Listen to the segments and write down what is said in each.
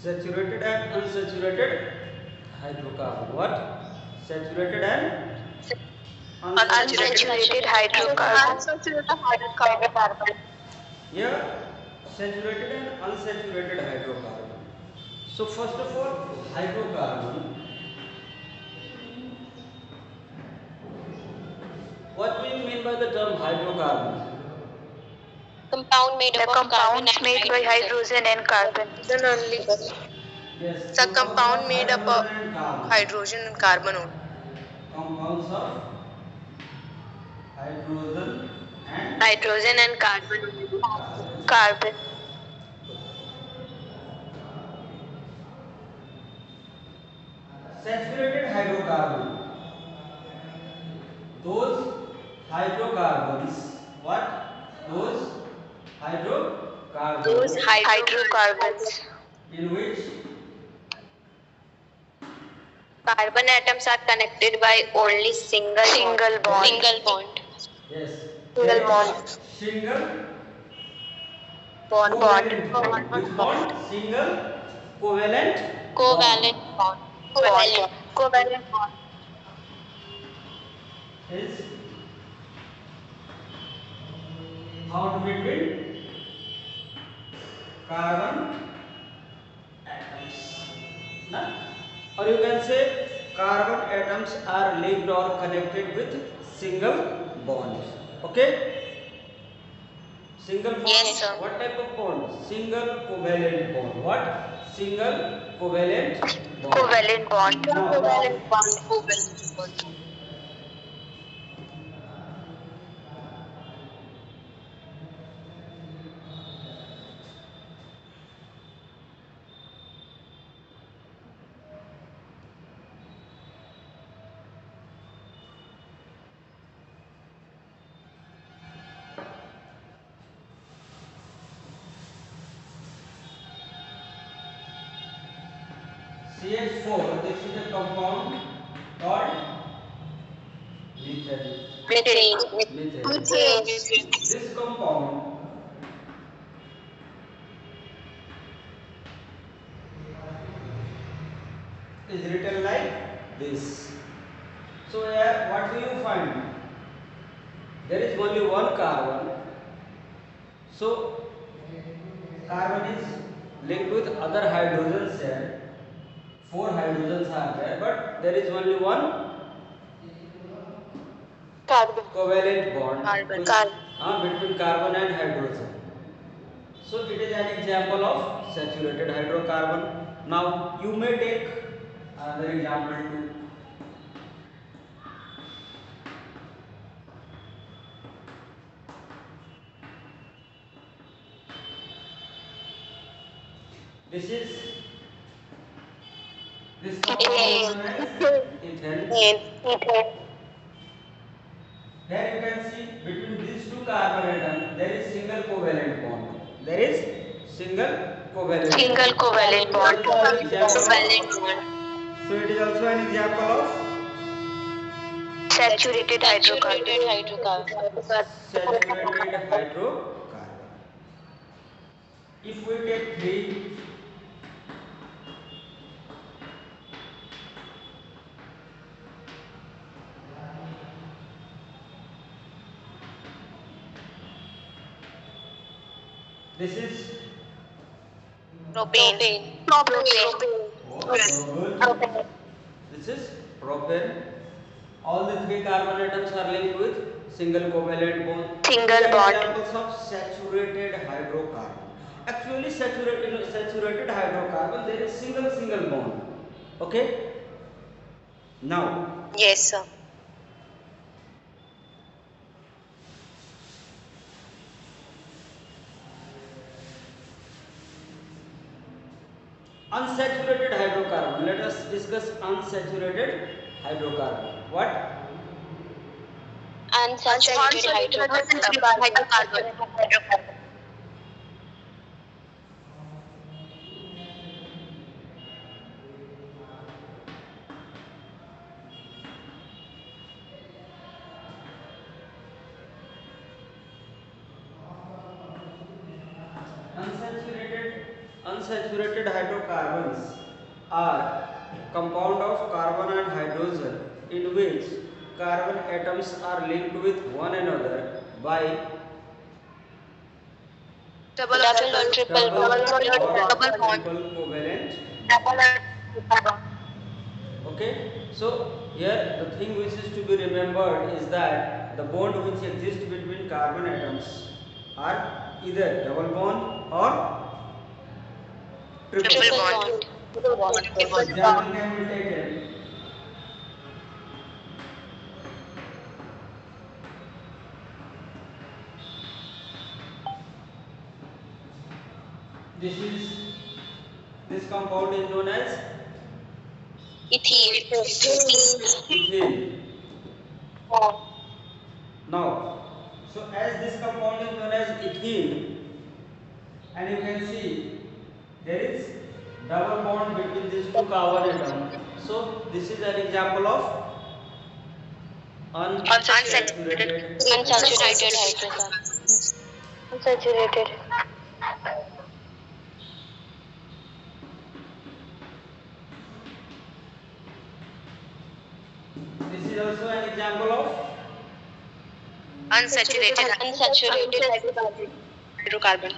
Saturated and unsaturated hydrocarbon. What? Saturated and Unsaturated hydrocarbon. Unsaturated hydrocarbon. Yeah, saturated and unsaturated hydrocarbon. So first of all, hydrocarbon. What do you mean by the term hydrocarbon? Compound made up of carbon Compounds and made by hydrogen and carbon. hydrogen only. Yes, It's a compound made up of hydrogen and carbon. hydrogen and carbon only. Compounds of hydrogen and Hydrogen and carbon. carbon. Carbon. Saturated hydrocarbon. Those hydrocarbons. What? Those hydrocarbons. Those Hydrocarbons. In which carbon atoms are connected by only single bond. Single bond. yes, Single bond. single Bond. covalent bond. Which bond? Single covalent Covalent bond. Covalent. Covalent bond. is found between carbon atoms. Na? Or you can say carbon atoms are linked or connected with single bonds. Okay? Single bond. Yes, sir. What type of bond? Single covalent bond. What? Single covalent bond. Covalent bond. Now, Covalent bond. Covalent bond. CH4, this is a compound called methane. Methane. Methane. This compound is written like this. So here, what do you find? There is only one carbon. So carbon is linked with other hydrogens here. 4 hydrogens are there, but there is only one Carbon. covalent bond Carbon. between carbon and hydrogen. So it is an example of saturated hydrocarbon. Now you may take another example too. This compound is ethane. Ethane. Here you can see between these two carbon atoms there is single covalent bond. There is single covalent bond. Single covalent bond. Covalent bond. So it is also an example of Saturated hydrocarbon. Saturated hydrocarbon. saturated hydrocarbon. If we take 3, this is Propane. propane. This is propane. All the 3 carbon atoms are linked with single covalent bond. Single These are bond. examples of saturated hydrocarbon. Actually, saturated hydrocarbon there is single bond. Okay. Now, Yes, sir. unsaturated hydrocarbon. Let us discuss unsaturated hydrocarbon. What? Unsaturated hydrocarbon. Unsaturated Unsaturated hydrocarbons are compound of carbon and hydrogen in which carbon atoms are linked with one another by Double or triple double bond. or triple covalent bond. Okay, so here the thing which is to be remembered is that the bond which exists between carbon atoms are either double bond or triple Triple bond. bond. Example can be taken. This compound is known as Ethene. ethene. Now, so as this compound is known as ethene, and you can see there is double bond between these two carbon atoms. So this is an example of unsaturated Unsaturated hydrocarbon. Unsaturated. This is also an example of Unsaturated hydrocarbon.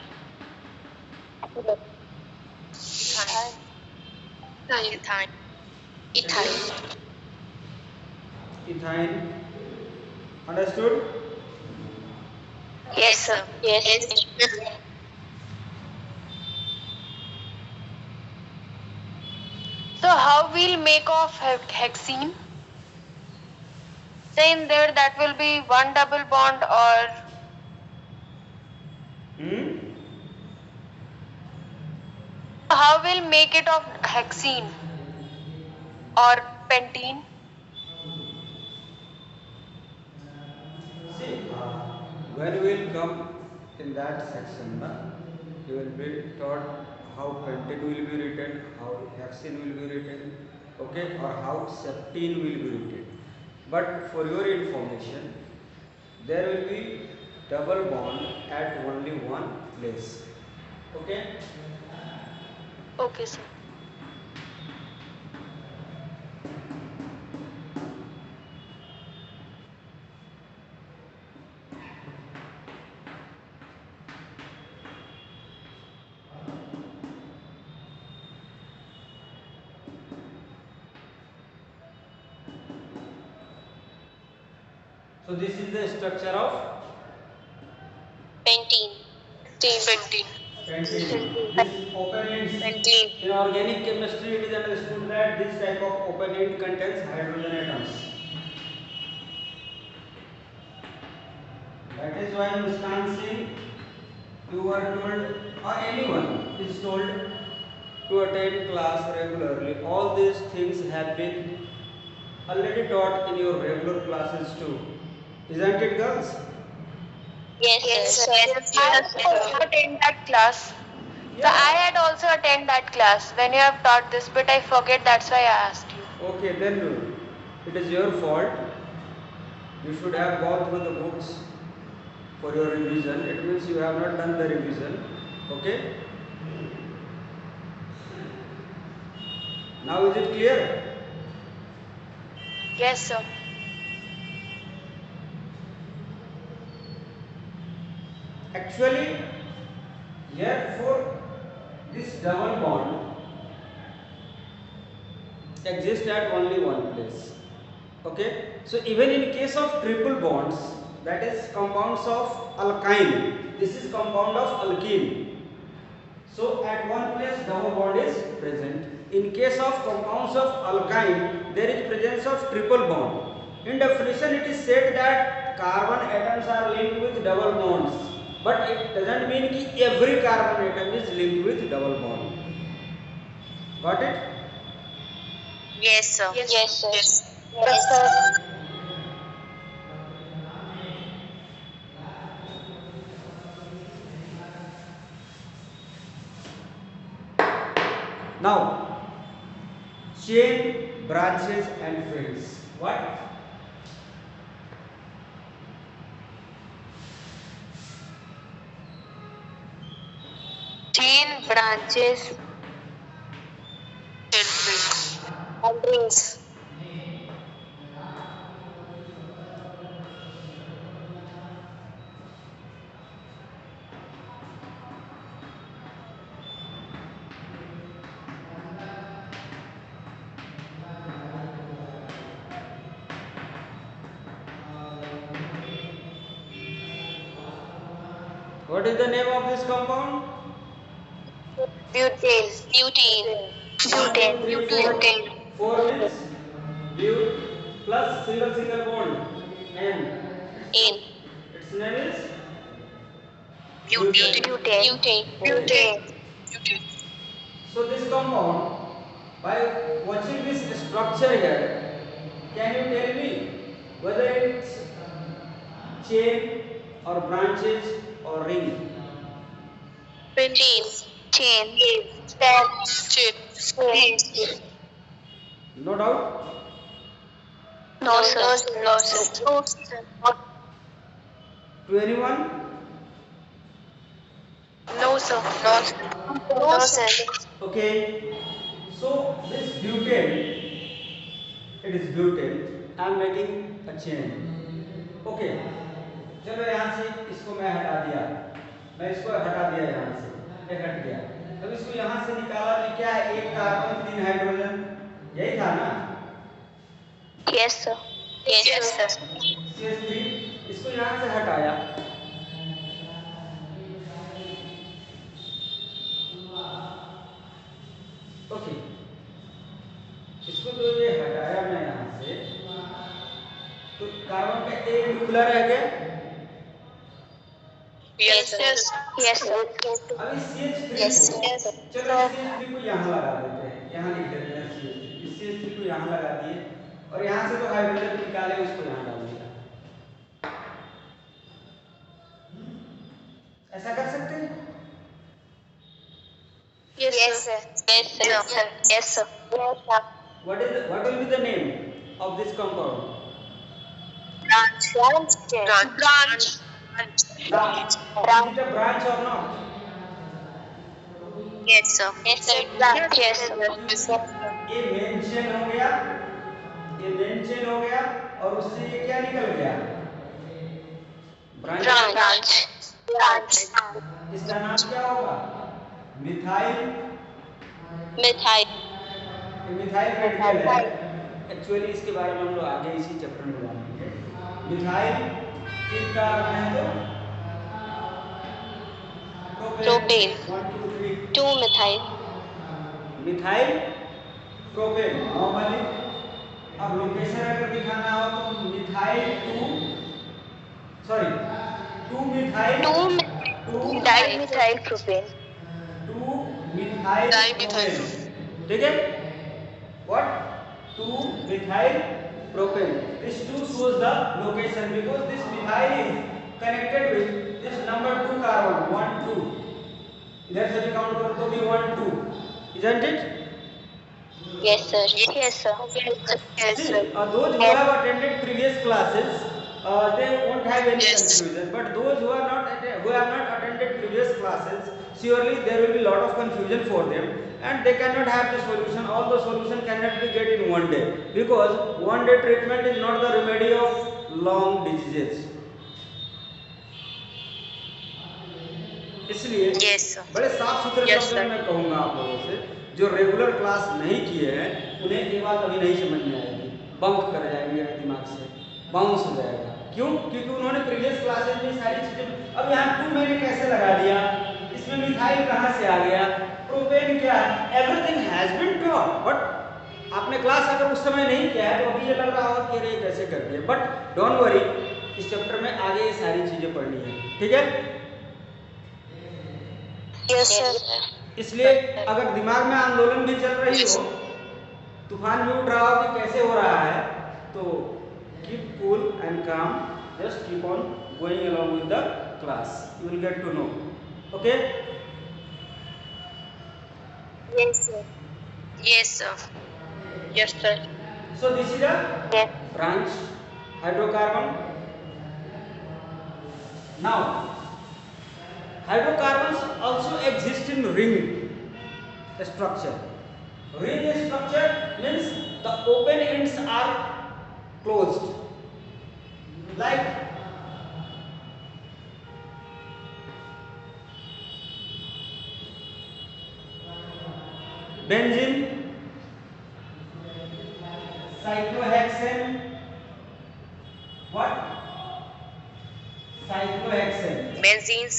Ethyne. ethine. Understood? Yes, sir. Yes. So how we'll make of hexene? Say in there that will be one double bond or how we'll make it of hexene or pentene? See, when we will come in that section, you will be taught how pentane will be written, how hexane will be written, okay, or how septene will be written. But for your information, there will be double bond at only one place. Okay? Okay, sir. So this is the structure of Pentene. pentene. This open end, in organic chemistry it is understood that this type of open end contains hydrogen atoms. That is why Muskan Singh, you were told, or anyone is told to attend class regularly. All these things have been already taught in your regular classes too. Isn't it, girls? Yes, sir. I also attend that class. So I had also attend that class when you have taught this, but I forget. That's why I asked you. Okay, then it is your fault. You should have gone through the books for your revision. It means you have not done the revision. Okay? Now is it clear? Yes, sir. Actually, here for this double bond exists at only one place. Okay? So even in case of triple bonds, that is compounds of alkyne, this is compound of alkene. So at one place double bond is present. In case of compounds of alkyne, there is presence of triple bond. In definition, it is said that carbon atoms are linked with double bonds, but it doesn't mean that every carbon atom is linked with double bond. Got it? Yes, sir. Yes, sir. Yes, sir. Now, chain, branches and fields. What? Chain, branches and rings. What is the name of this compound? Butane. butane Butane. butane 4 means but plus single bond. And in its name is butane Butane. butane Butane. So this compound, by watching this structure here, can you tell me whether it's chain or branches or ring? chain No doubt. no sir To anyone? no sir No, sir. Okay. So this butane, it is butane. I am making a chain. Okay. चलो यहाँ से इसको मैं हटा दिया, मैं इसको हटा दिया यहाँ से, ये हट गया। अब इसको यहाँ से निकाला तो क्या है, एक कार्बन 3 हाइड्रोजन, यही था ना? yes sir CH3, इसको यहाँ से हटाया, ओके। इसको तो ये हटाया मैं यहाँ से, तो कार्बन का एक न्यूक्लियर रह गया। yes sir अभी CH3 Yes, को, yes. चलो CH3 को यहाँ लगा देते हैं, यहाँ लिख देते हैं CH3, इस CH3 को यहाँ लगा दिए और यहाँ से तो हाइड्रोजन निकाले उसको यहाँ डाल दिया। ऐसा कर सकते हैं? yes Yes, sir sir. yes sir What will be the name of this compound? Branch. Now, is it a branch or not? Yes, sir. yes sir ये मेन चेन हो गया, ये मेन चेन हो गया और उससे ये क्या निकल गया? branch इसका नाम क्या होगा? मिथाइल। methyl ये मिथाइल रेडिकल है। एक्चुअली इसके बारे में हम लोग आगे इसी चैप्टर में जानेंगे। मिथाइल किसका अर्थ है तो? Propane. 1 2 3 2 methyl methyl propane normally. अब लोकेशन अगर दिखाना हो तो methyl 2 methyl 2 Dimethyl propane. 2 methyl Dimethyl propane, ठीक है? What? 2 methyl propane. This 2 shows the location because this methyl is connected with this number 2 carbon 1 2. इधर से भी काउंट करो तो भी 1 2, isn't it? yes sir Yes, sir. See, those who have attended previous classes, they won't have any confusion. But those who have not attended previous classes, surely there will be lot of confusion for them, and they cannot have the solution. All the solution cannot be get in one day, because one day treatment is not the remedy of long diseases. इसलिए Yes, sir. बड़े साफ सुथरे Yes, शब्दों में sir. मैं कहूँगा आप लोगों से, जो रेगुलर क्लास नहीं किए हैं उन्हें ये बात अभी नहीं समझ में आएगी, बंक कर जाएंगे दिमाग से, बाउंस हो जाएगा। क्यों? क्योंकि उन्होंने प्रीवियस क्लासेज में सारी चीजें, अब यहाँ 2 मैंने कैसे लगा दिया, इसमें मिथाइल कहाँ से आ गया, प्रोपेन क्या है, everything has been taught. But आपने क्लास अगर उस समय नहीं किया है तो अभी ये लग रहा होगा कि अरे कैसे कर दिया। बट डोंट वरी, इस चैप्टर में आगे ये सारी चीजें पढ़नी है, ठीक है? Yes, sir. इसलिए अगर दिमाग में आंदोलन भी चल रही हो, तूफान भी उठ रहा हो कि कैसे हो रहा है, तो keep cool and calm, just keep on going along with the class, you will get to know, okay? Yes, sir. yes sir yes sir So this is a Yes. branch hydrocarbon. Now hydrocarbons also exist in ring. structure. Ring structure means the open ends are closed. Like benzene, cyclohexane. What? Cyclohexane. Benzene,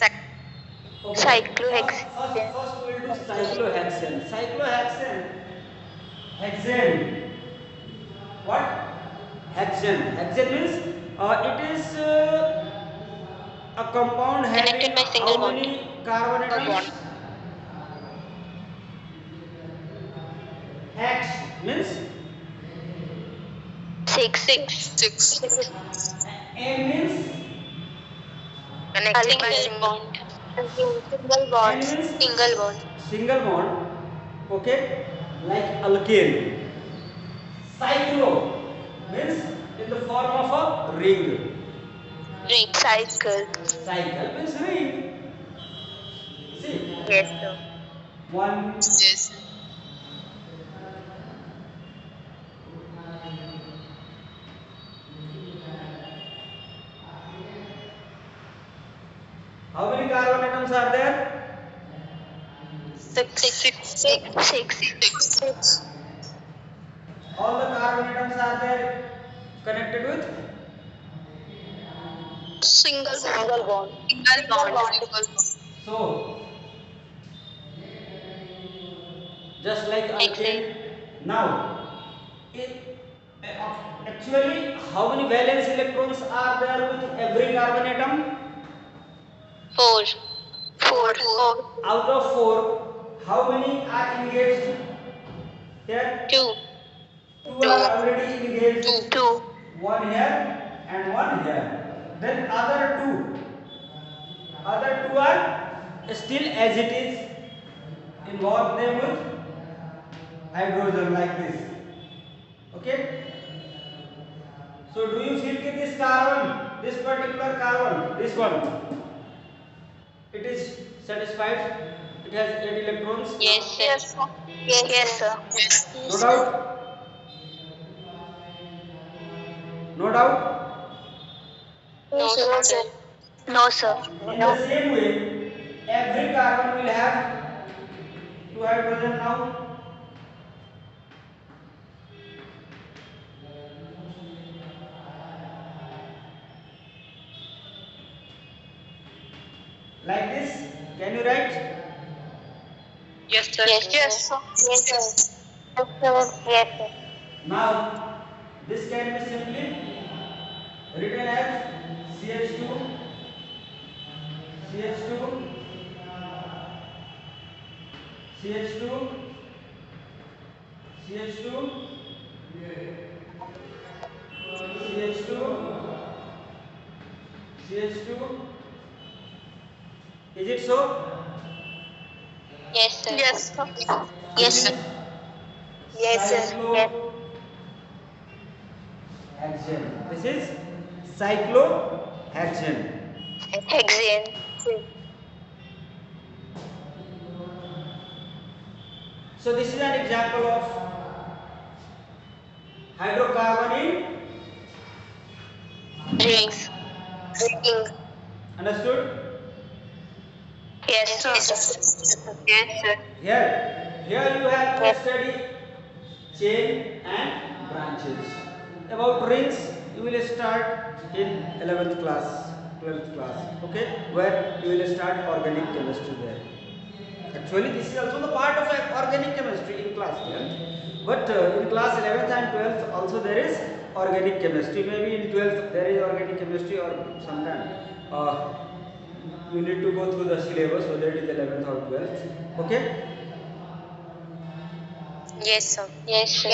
Okay. Cyclohexane. First we will do cyclohexane. Cyclohexane. Hexane. What? Hexane. Hexane means it is a compound having Connected by single how bond. many carbon Bond. atoms? Hex means Six. A means Connecting by Alkyl. single bond. Single N bond. means Single bond. single bond. Okay, like alkane. Cyclo means in the form of a ring. Ring. Cycle. Cycle means ring. See, Yes, sir. one, Yes. how many carbon atoms are there? Six. All the carbon atoms are there connected with Single bond. Single bond. so just like Hexane. alkane. Now, it, actually, how many valence electrons are there with every carbon atom? Four. Out of four, how many are engaged here? Two. Two are already engaged. Two. One here and one here. Then other two are still as it is. Involve them with hydrogen like this. Okay. So do you feel that this carbon, this particular carbon, this one, it is satisfied? It has 8 electrons. Yes. Yes, sir. No doubt. No doubt. No, sir. No, sir. In the same way, every carbon will have 2 hydrogen now. Like this. Can you write? Yes, sir. Yes, sir. Yes, sir. Now, this can be simply written as CH2, CH2, CH2, CH2, CH2, CH2. Is it so? Yes, sir. Yes, sir. Yes, sir. Yes, sir. Cyclohexane. This is cyclohexane. Hexane. So this is an example of hydrocarbon in Rings. understood? Yes, sir. Yes, sir. Here you have to study chain and branches. About rings you will start in 11th class, 12th class, okay, where you will start organic chemistry there. Actually this is also the part of organic chemistry in class 12th, but in class 11th and 12th also there is organic chemistry. Maybe in 12th there is organic chemistry, or sometime you need to go through the syllabus whether it is 11th or 12th. Okay. Yes, sir. Yes, sir.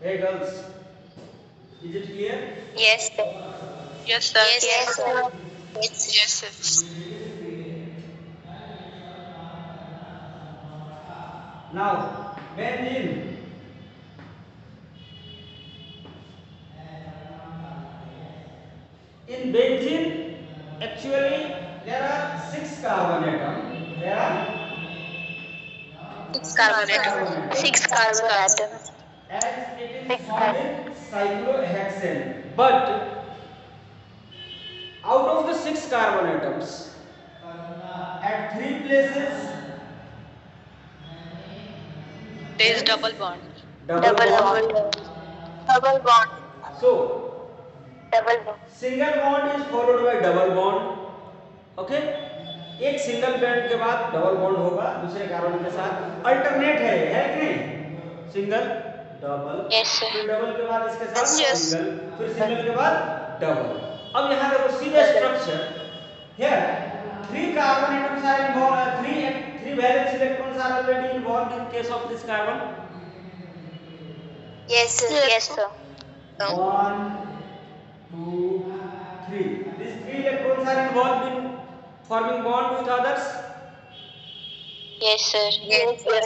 Hey girls, is it clear? Yes, sir. Yes, sir. Yes, sir. Yes, sir. Now, benzene. In benzene, actually there are 6 carbon atoms. carbon atom. 6 carbon atoms. as it is found in cyclohexane. But out of the 6 carbon atoms, at 3 places There is double bond. double bond. Double bond. So Double bond. Single bond is followed by double bond. Okay, एक single bond के बाद double bond होगा दूसरे carbon के साथ. Alternate है कि नहीं? Single double, Yes, sir. फिर डबल के बाद इसके साथ Yes. सिंगल, फिर सिंगल के बाद डबल. अब यहाँ देखो सीधे structure. Here 3 carbon atoms are involved. 3 valence electrons are already involved in case of this carbon. Yes, sir. Yes, sir. 1, 2, 3. These 3 electrons are involved in forming bond with others. Yes, sir. Yes, sir.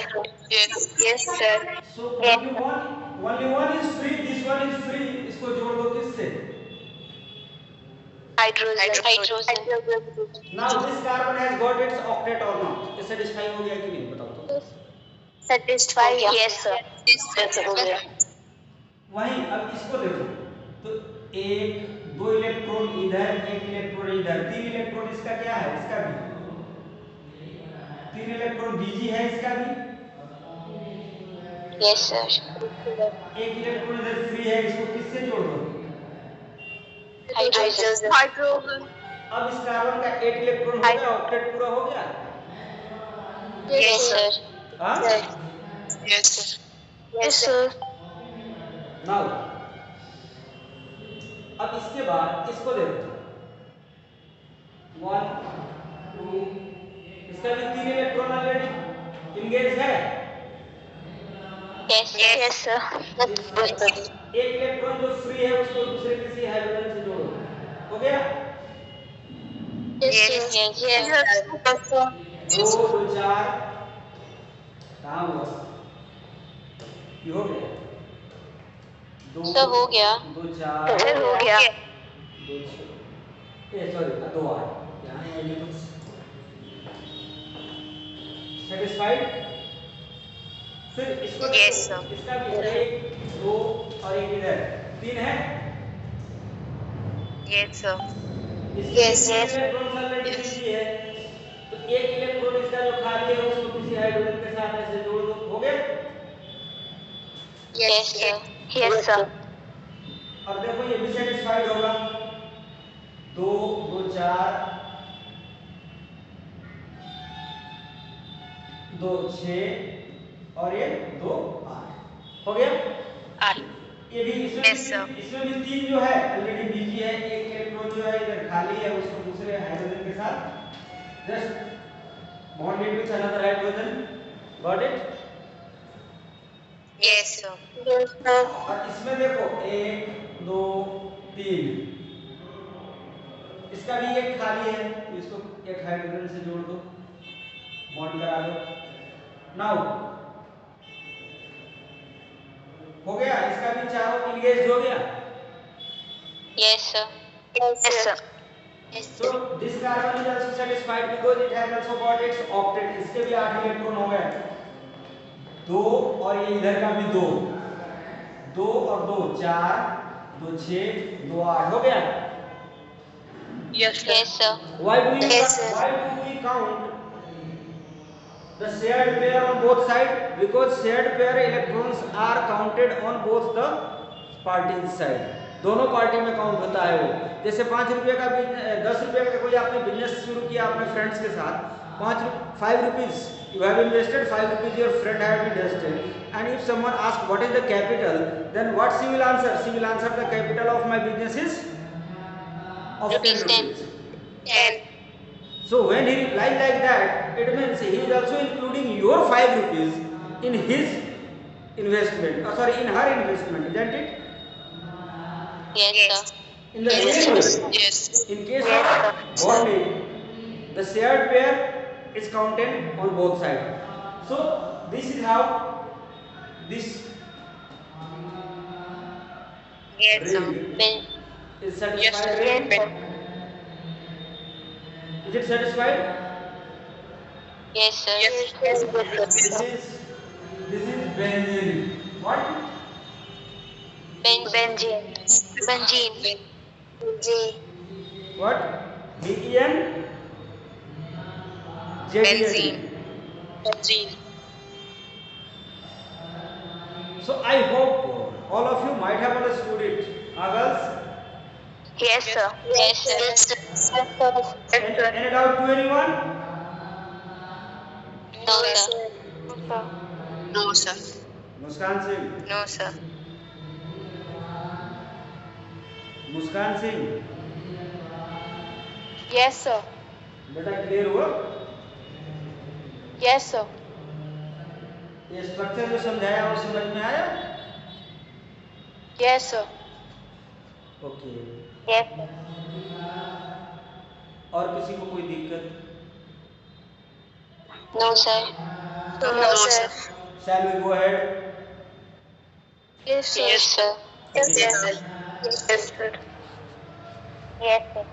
Yes. Yes, sir. So only one is free. This one is free. इसको जोड़ दो किससे? Hydrogen. Hydrogen. Now this carbon has got its octet or not? ये satisfy हो गया कि नहीं बताओ तो? Satisfied. Yes, sir. Yes, sir. वहीं अब इसको देखो तो 1 2 इलेक्ट्रॉन इधर, 1 इलेक्ट्रॉन इधर, 3 इलेक्ट्रॉन इसका क्या है? इसका भी 3 इलेक्ट्रॉन बीजी है इसका भी. Yes, sir. 1 इलेक्ट्रॉन इधर फ्री है, इसको किससे जोड़ दो? Hydrogen. Hydrogen. अब इस कार्बन का 8 इलेक्ट्रॉन हो गया, ऑक्टेट पूरा हो गया. Yes, sir. हाँ? Yes, sir. Yes, sir. Now अब इसके बाद इसको देखो 1 2, इसका भी 3 इलेक्ट्रॉन ऑलरेडी इंगेज है. Yes, yes, sir. एक इलेक्ट्रॉन जो फ्री है उसको दूसरे किसी हाइड्रोजन से जोड़ो. हो गया? Yes, yes, yes, yes. 2 2 4 कहाँ हुआ? ये हो गया. 2 सब हो गया. 2 4 फिर हो गया. 2 6 ये सॉरी 2 8 यहाँ है ये कुछ. सेटिस्फाइड? फिर इसको Yes, sir. इसका भी 1 2 और 1 इधर 3 है. Yes, sir. Yes, yes. Electron already free है तो 1 इलेक्ट्रॉन इसका जो खाली है उसको किसी हाइड्रोजन के साथ ऐसे जोड़ दो. हो गया? Yes, sir. Yes, sir. अब देखो ये भी सेटिस्फाइड होगा. 2 2 4 2 6 और ये 2 8 हो गया. 8. ये भी Yes, sir. इसमें भी 3 जो है ऑलरेडी बीजी है. 1 इलेक्ट्रॉन जो है इधर खाली है उसको दूसरे हाइड्रोजन के साथ just bonded with another hydrogen. Got it? Yes, sir. Yes, sir. और इसमें देखो 1 2 3 इसका भी एक खाली है तो इसको एक हाइड्रोजन से जोड़ दो, बॉन्ड करा दो. नाउ हो गया. इसका भी चारों इंगेज हो गया. Yes, sir. Yes, sir. Yes, So sir. this carbon is also satisfied because it has also got its octet. इसके भी 8 इलेक्ट्रॉन हो गए. 2 और ये इधर का भी 2 2 और 2 4 2 6 2 8 हो गया. Yes, sir. Yes, sir. Why do Yes, sir. we count the shared pair on both sides? Because shared pair electrons are counted on both the parties side. दोनों पार्टी में काउंट होता है वो. जैसे 5 रुपये का 10 रुपये का कोई आपने बिजनेस शुरू किया अपने फ्रेंड्स के साथ. 5 rupees you have invested, 5 rupees your friend have invested, and if someone asks what is the capital, then what she will answer? She will answer the capital of my business is of 10 rupees. And So when he replies like that, it means he is also including your 5 rupees in his investment, in her investment, isn't it? yes, sir. In the Yes, same sir. way, Yes. in case of bonding, the shared pair is counted on both sides. So this is how this Yes, sir. ring is satisfied. Yes, ring. Yes, sir. Is it satisfied? Yes, sir. This is benzene. What? Benzene. Benzene. What? BEN Benzene. JDN. Benzene. So I hope all of you might have understood it. Girls, Yes, sir. Yes, sir. any doubt to anyone? No, sir. No, sir. Muskan Singh. No, sir. Muskan Singh Yes, sir. बेटा clear हुआ? Yes, sir. ये structure जो समझाया वो समझ में आया? Yes, sir. Okay. Yes. और किसी को कोई दिक्कत? No, sir. No, sir. Shall we go ahead? Yes, sir. Yes, sir. Okay. Yes, sir. Yes, sir.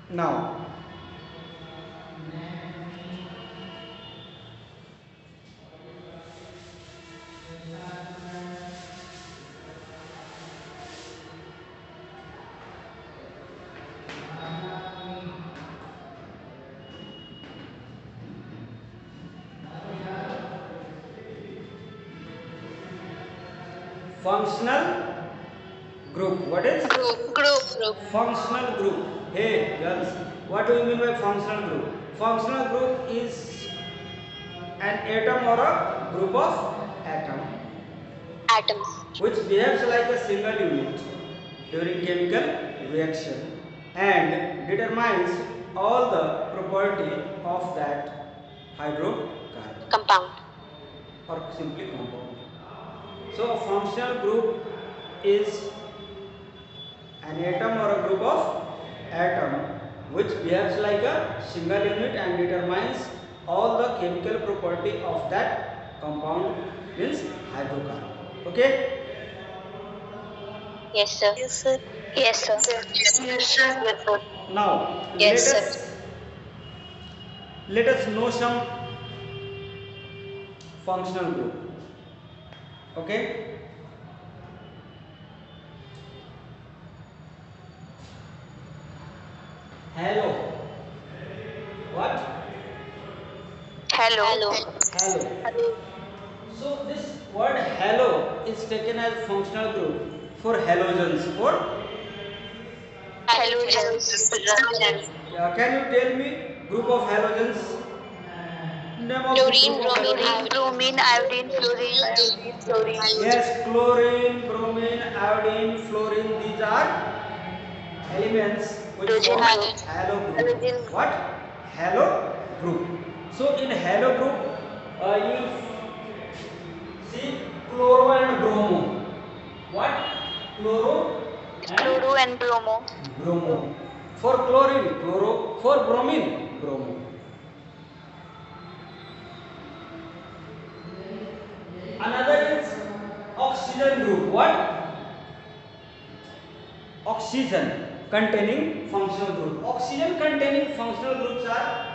Now, functional group. What is? Group. Functional group. Hey girls, what do you mean by functional group? Functional group is an atom or a group of atoms Atoms. which behaves like a single unit during chemical reaction and determines all the property of that hydrocarbon Compound. or simply compound. So a functional group is an atom or a group of atom which behaves like a single unit and determines all the chemical property of that compound, means hydrocarbon. Okay? Yes, sir. Yes, sir. Yes, sir. Yes, sir. Now Yes, let us know some functional group. Okay? Hello. What? Hello. Hello. So this word halo is taken as functional group for halogens. For Halogens. can you tell me group of halogens? Name of Chlorine, group of bromine, halogens. Bromine, iodine, fluorine. Yes, chlorine, bromine, iodine, fluorine. These are elements which form Halogen. halo group. What? Halo group. So in halo group, you will see chloro and bromo. What? Chloro and Chloro and bromo. bromo. For chlorine, chloro. For bromine, bromo. Another is oxygen group. What? Oxygen containing functional group. Oxygen containing functional groups are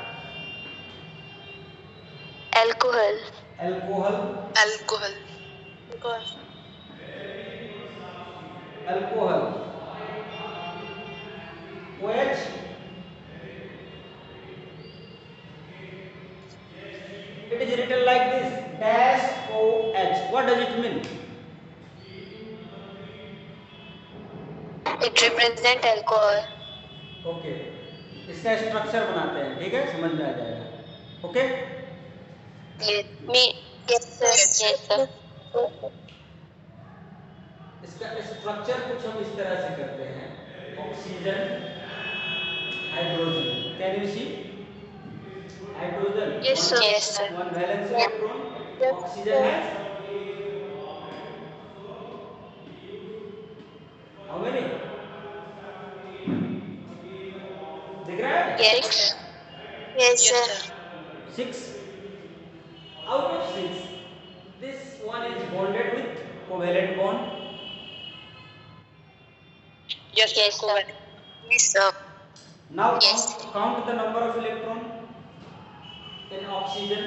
Alcohol. alcohol, OH, it is written like this dash OH. What does it mean? It represents alcohol. Okay इसका structure बनाते हैं, ठीक है, समझ में आ जाएगा. Okay Me. Yes, sir. Yes, sir. इसका स्ट्रक्चर कुछ हम इस तरह से करते हैं. Oxygen, hydrogen. Can you see hydrogen? Yes, sir. Yes, sir. One valence electron. Oxygen has how many? दिख रहा है? Yes. Yes, sir. 6. Out of 6, this one is bonded with covalent bond. Yes, Yes, sir. Yes, sir. Now Yes. count the number of electron in oxygen.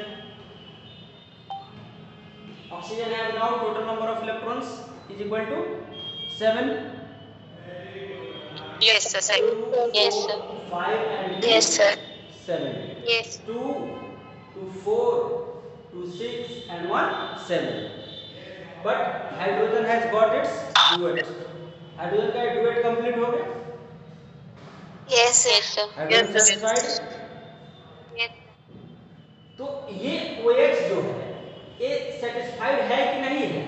Oxygen have now total number of electrons is equal to 7. Yes, sir. Second. 2, Yes, 4, sir. 5 and 2, Yes, sir. 7. Yes. 2 to 4 to 6 and 1 7. But hydrogen has got its duet. Hydrogen का duet complete हो गया. Yes, sir. Yes, sir. Hydrogen Yes, satisfied. Yes. तो ये OH जो है ये satisfied है कि नहीं है?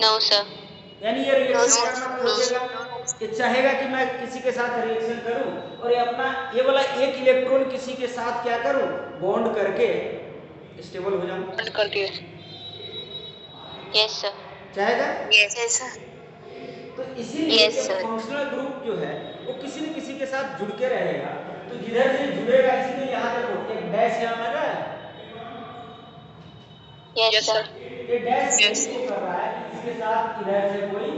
No, sir. यानी ये रिएक्शन No, करना no, खोजेगा, ये चाहेगा कि मैं किसी के साथ रिएक्शन करूं और ये अपना ये वाला एक इलेक्ट्रॉन किसी के साथ क्या करूं, बॉन्ड करके स्टेबल हो जाऊं. Bond करके. Yes, sir. चाहेगा. Yes, sir. तो इसीलिए Yes, sir. फंक्शनल ग्रुप जो है वो किसी न किसी के साथ जुड़ के रहेगा. तो जिधर से जुड़ेगा इसीलिए यहाँ देखो एक डैश यहाँ लगा है. Yes, Yes, sir. sir. ये डैश Yes. इसको कर रहा है कि इसके साथ इधर से कोई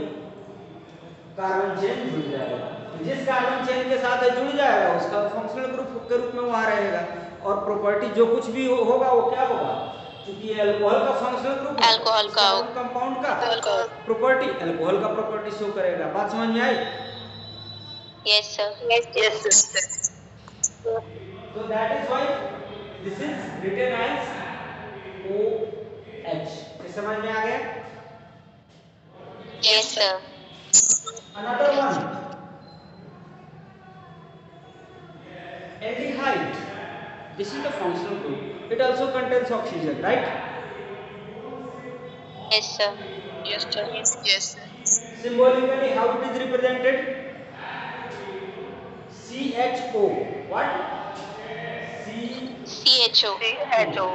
कार्बन चेन जुड़ जाएगा. जिस कार्बन चेन के साथ ये जुड़ जाएगा उसका फंक्शनल ग्रुप के रूप में वहाँ रहेगा. और प्रॉपर्टी जो कुछ भी होगा वो क्या होगा, क्योंकि ये अल्कोहल का फंक्शनल ग्रुप है, अल्कोहल का कंपाउंड का Alcohol. प्रॉपर्टी अल्कोहल का प्रॉपर्टी शो करेगा. बात समझ में आई? Yes, sir. Yes, sir. So that is why this is written as OH. ये समझ में आ गया? Yes, sir. Another one, aldehyde. This is the functional group. It also contains oxygen, right? Yes, sir. Yes, sir. Yes, sir. Symbolically, how it is represented? CHO. What? CHO. CHO.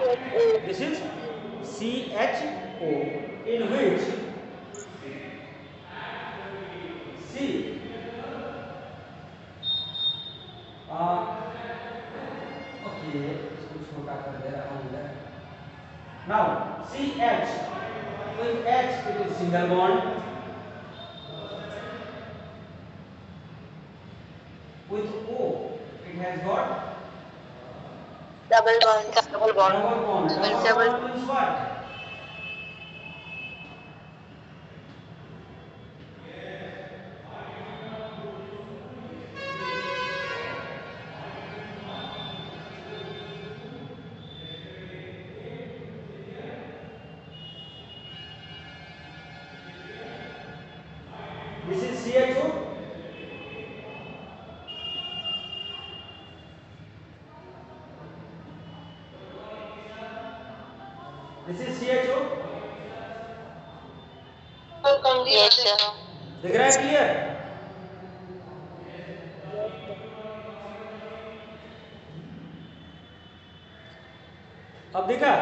This is CHO, in which C. Okay, इसको छोटा कर दे रहा हूँ इधर. Now CH, with H it is single bond. With O it has got Double bond. Double bond. double bond. Double Double. bond means what? This is CHO. This is CHO. Yes, sir. दिख रहा है clear? अब दिखा?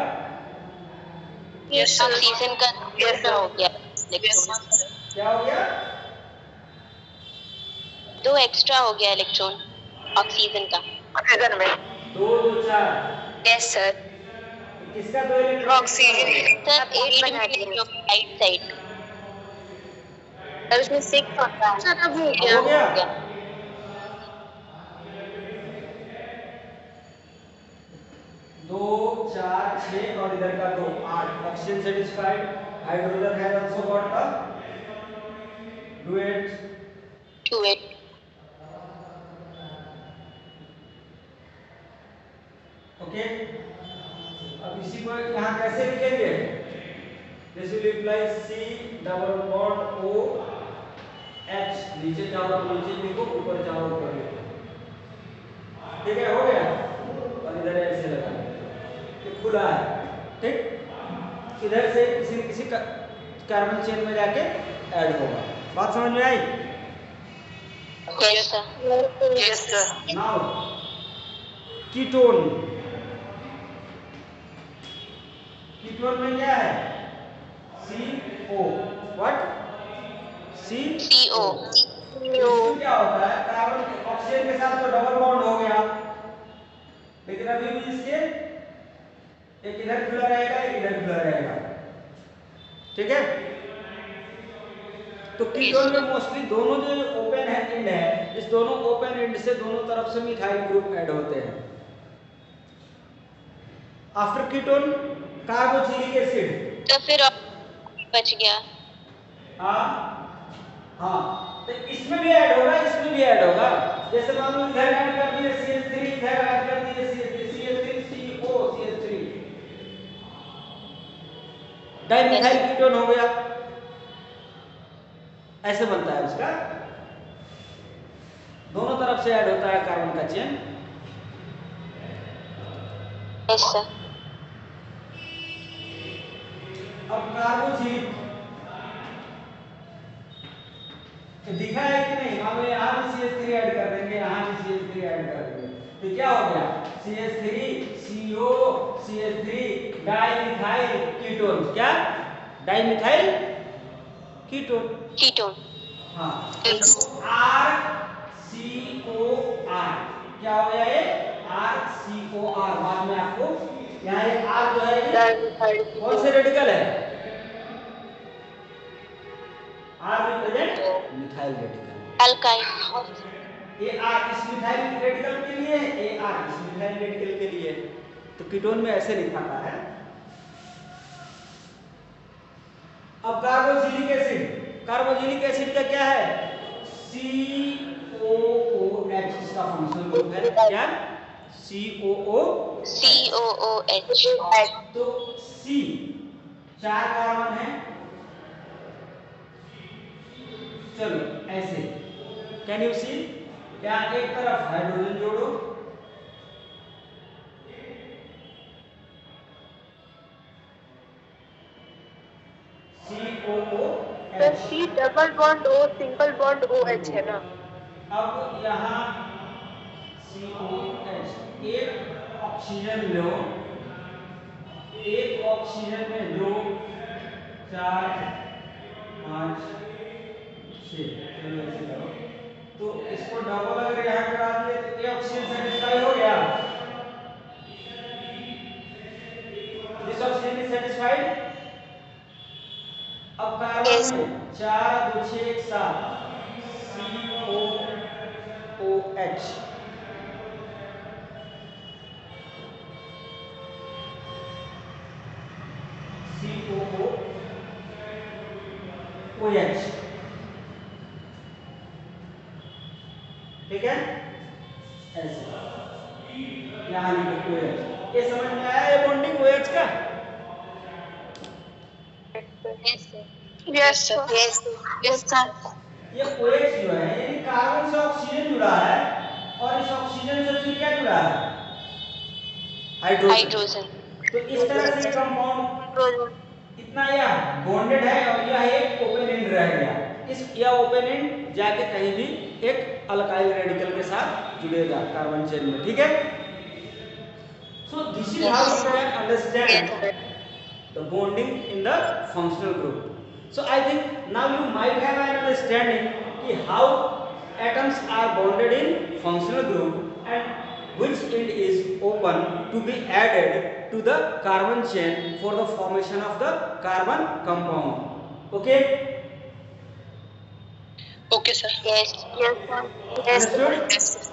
Yes, sir. Oxygen का Yes, sir. हो गया. Yes, sir. क्या हो गया? 2 एक्स्ट्रा हो गया इलेक्ट्रॉन ऑक्सीजन का. Oxygen में. 2 2 4. Yes, sir. किसका 2 इलेक्ट्रॉन? Oxygen. सर आप 8 8 बना में दिए. Right side. और उसमें 6 होता है. Sir, अब हो हो गया. गया? 2 4 6 और इधर का 2 8. Oxygen satisfied. Hydrogen has also got a duet. 2 8. Okay. अब इसी को यहाँ कैसे लिखेंगे? This will imply C double bond O H. नीचे जाओ तो नीचे लिखो, ऊपर जाओ ऊपर लिखो. ठीक है, हो गया. और इधर ऐसे लगा, ये खुला है. ठीक. इधर से किसी न किसी कार्बन चेन में जाके ऐड होगा. बात समझ में आई? Yes, sir. Yes, sir. Now ketone. Ketone में क्या है? CO. व्हाट? CO. इसमें क्या होता है? कार्बन ऑक्सीजन के साथ तो डबल बॉन्ड हो गया, लेकिन अभी भी इसके एक इधर खुला रहेगा, एक इधर खुला रहेगा. ठीक है? तो कीटोन में मोस्टली दोनों जो ओपन एंड है, इस दोनों ओपन एंड से दोनों तरफ से मिथाइल ग्रुप ऐड होते हैं। After ketone carboxylic acid. तो फिर बच गया। हाँ, तो इसमें भी ऐड होगा, इसमें भी ऐड होगा। जैसे मान लो इधर ऐड कर दिए CH3, इधर ऐड कर दिए CH3CO CH3, डाइमिथाइल कीटोन हो गया। ऐसे बनता है उसका, दोनों तरफ से ऐड होता है कार्बन का चेन। Yes sir. अब कार्बोक्सिलिक तो दिखा है कि नहीं? मान लो यहाँ भी CH3 ऐड कर देंगे, यहाँ भी CH3 ऐड कर देंगे, तो क्या हो गया? CH3CO CH3 dimethyl ketone. क्या? Dimethyl ketone. कीटोन। हाँ, RCOR क्या हो गया? ये RCOR। बाद में आपको यहाँ ये R जो है ये कौन से रेडिकल है? R represent methyl radical. Alkyl. AR इस मिथाइल रेडिकल के लिए, AR इस मिथाइल रेडिकल के लिए। तो कीटोन में ऐसे लिखाता है। अब कार्बोक्सिलिक एसिड, कार्बोक्सिलिक एसिड का क्या है? COOH इसका फंक्शनल ग्रुप है। क्या? COOH। COOH। तो C 4 कार्बन है। चलो ऐसे, कैन यू सी? क्या एक तरफ हाइड्रोजन जोड़ो, COOH। C double bond O single bond OH है ना। अब यहाँ COH, एक ऑक्सीजन लो, एक ऑक्सीजन में 2 4 5 6, चलो ऐसे करो। तो इसको डबल अगर यहाँ करा दिए तो ये ऑक्सीजन सेटिस्फाई हो गया। This oxygen is satisfied. अब कार्बन में 4 2 6 1 7 COOH। COOH, ठीक है? ऐसे यहाँ लिखो OH। ये समझ में आया ये बॉन्डिंग OH का? Yes sir. Yes sir. ये OH जो है यानी कार्बन से ऑक्सीजन जुड़ा है, और इस ऑक्सीजन से फिर क्या जुड़ा है? हाइड्रोजन। तो इस तरह से कंपाउंड इतना यह बॉन्डेड है और यह एक ओपन एंड रह गया। यह ओपन एंड जाके कहीं भी एक अल्काइल रेडिकल के साथ जुड़ेगा कार्बन चेन में, ठीक है? So this is how you can understand the bonding in the functional group. So I think now you might have an understanding ki how atoms are bonded in functional group and which end is open to be added to the carbon chain for the formation of the carbon compound. Okay? Okay, sir. Yes. Yes sir. Understood?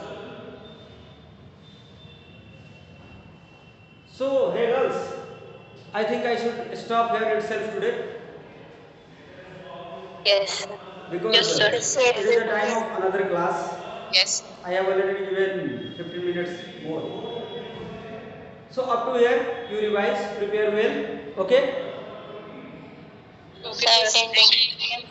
So hey girls, I think I should stop here itself today Yes. because Yes, sir. it is the time of another class. Yes. I have already given 15 minutes more. So up to here, you revise, prepare well, okay? Okay, sir. Certain.